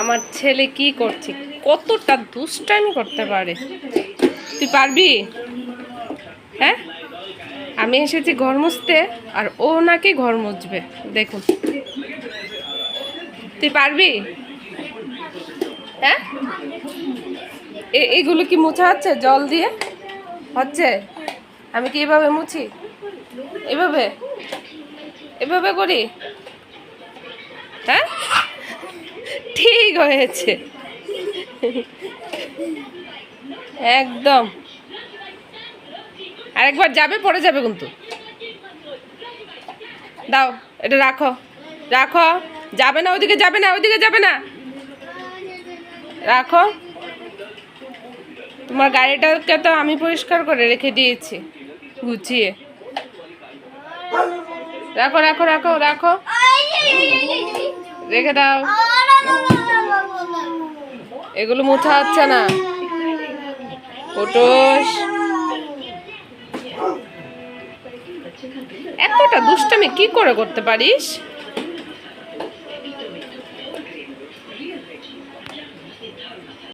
আমার ছেলে কি করছে, কতটা দুষ্টামি করতে পারে। তুই পারবি? হ্যাঁ, আমি এসেছি ঘর মুছতে আর ও নাকি ঘর মুছবে। দেখুন, তুই পারবি? হ্যাঁ, এগুলো কি মোছা হচ্ছে জল দিয়ে? হচ্ছে? আমি কি এভাবে মুছি? এভাবে এভাবে করি? হ্যাঁ, ঠিক হয়েছে একদম। আরেকবার যাবে, পড়ে যাবে কিন্তু। দাও, এটা রাখো, রাখো। যাবে না ওইদিকে, যাবে না ওইদিকে, যাবে না। রাখো। তোমার গাড়িটাকে তো আমি পরিষ্কার করে রেখে দিয়েছি, গুছিয়ে। রাখো রাখো রাখো রাখো, রেখে দাও। এগুলো মোছা হচ্ছে না, পটুস। এতটা দুষ্টামি কি করে করতে পারিস?